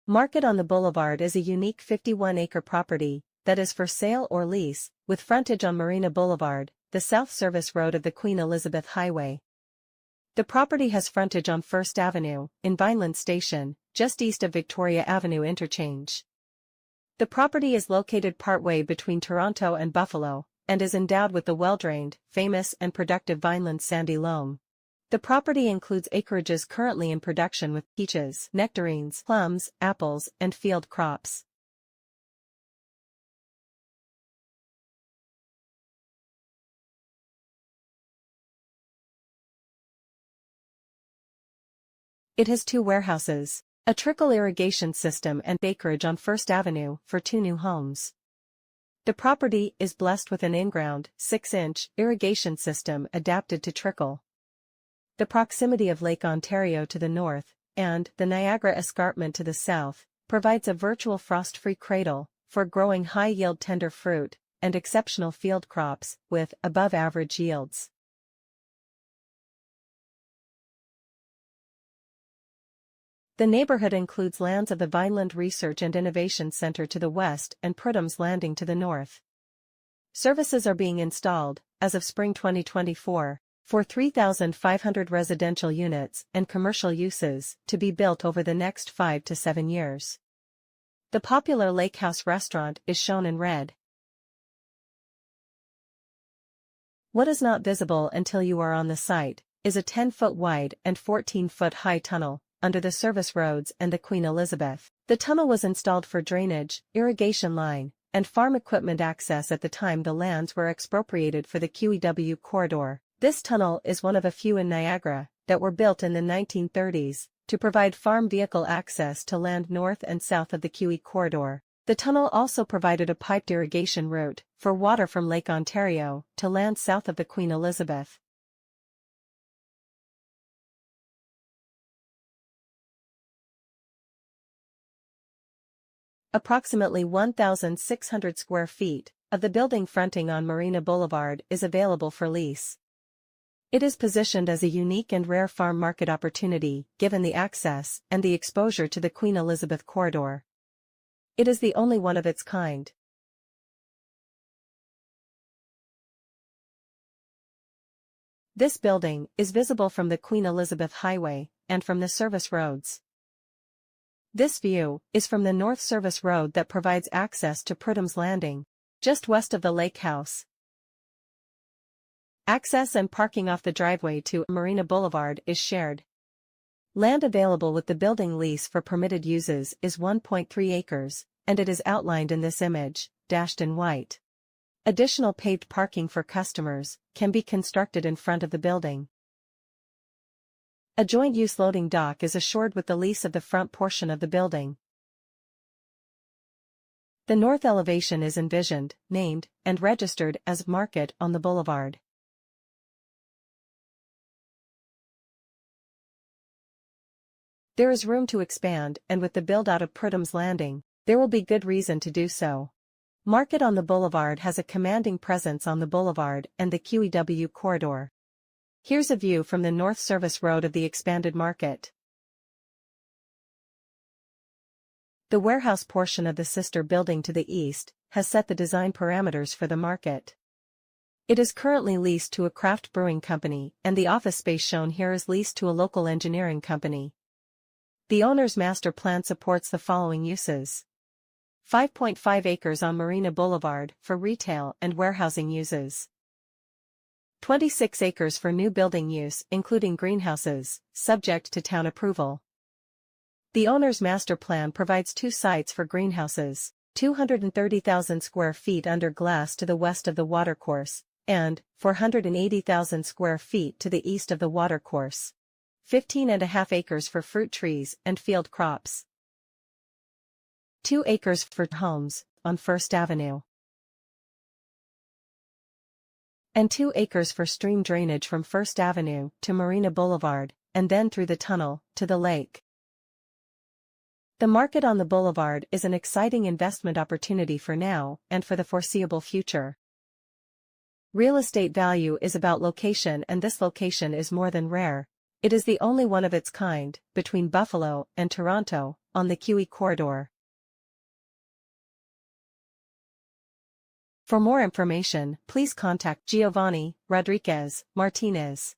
Market on the Boulevard is a unique 51-acre property that is for sale or lease, with frontage on Marina Boulevard, the south service road of the Queen Elizabeth Highway. The property has frontage on 1st Avenue, in Vineland Station, just east of Victoria Avenue interchange. The property is located partway between Toronto and Buffalo, and is endowed with the well-drained, famous and productive Vineland sandy loam. The property includes acreages currently in production with peaches, nectarines, plums, apples, and field crops. It has 2 warehouses, a trickle irrigation system and acreage on 1st Avenue for 2 new homes. The property is blessed with an in-ground, 6-inch, irrigation system adapted to trickle. The proximity of Lake Ontario to the north, and the Niagara Escarpment to the south, provides a virtual frost-free cradle for growing high-yield tender fruit and exceptional field crops with above-average yields. The neighborhood includes lands of the Vineland Research and Innovation Center to the west and Prudhommes Landing to the north. Services are being installed, as of spring 2024, for 3,500 residential units and commercial uses to be built over the next 5 to 7 years. The popular Lake House restaurant is shown in red. What is not visible until you are on the site is a 10-foot wide and 14-foot high tunnel under the service roads and the Queen Elizabeth. The tunnel was installed for drainage, irrigation line, and farm equipment access at the time the lands were expropriated for the QEW corridor. This tunnel is one of a few in Niagara that were built in the 1930s to provide farm vehicle access to land north and south of the QE corridor. The tunnel also provided a piped irrigation route for water from Lake Ontario to land south of the Queen Elizabeth. Approximately 1,600 square feet of the building fronting on Marina Boulevard is available for lease. It is positioned as a unique and rare farm market opportunity, given the access and the exposure to the Queen Elizabeth corridor. It is the only one of its kind. This building is visible from the Queen Elizabeth Highway and from the service roads. This view is from the North Service Road that provides access to Prudhommes Landing, just west of the Lake House. Access and parking off the driveway to Marina Boulevard is shared. Land available with the building lease for permitted uses is 1.3 acres, and it is outlined in this image, dashed in white. Additional paved parking for customers can be constructed in front of the building. A joint-use loading dock is assured with the lease of the front portion of the building. The north elevation is envisioned, named, and registered as Market on the Boulevard. There is room to expand, and with the build-out of Prudhommes Landing, there will be good reason to do so. Market on the Boulevard has a commanding presence on the Boulevard and the QEW corridor. Here's a view from the North Service Road of the expanded market. The warehouse portion of the sister building to the east has set the design parameters for the market. It is currently leased to a craft brewing company, and the office space shown here is leased to a local engineering company. The owner's master plan supports the following uses: 5.5 acres on Marina Boulevard for retail and warehousing uses. 26 acres for new building use, including greenhouses, subject to town approval. The owner's master plan provides 2 sites for greenhouses, 230,000 square feet under glass to the west of the watercourse, and 480,000 square feet to the east of the watercourse. 15.5 acres for fruit trees and field crops. 2 acres for homes on 1st Avenue. And 2 acres for stream drainage from 1st Avenue to Marina Boulevard, and then through the tunnel to the lake. The market on the Boulevard is an exciting investment opportunity for now and for the foreseeable future. Real estate value is about location, and this location is more than rare. It is the only one of its kind, between Buffalo and Toronto, on the QE corridor. For more information, please contact Giovanni Rodriguez Martinez.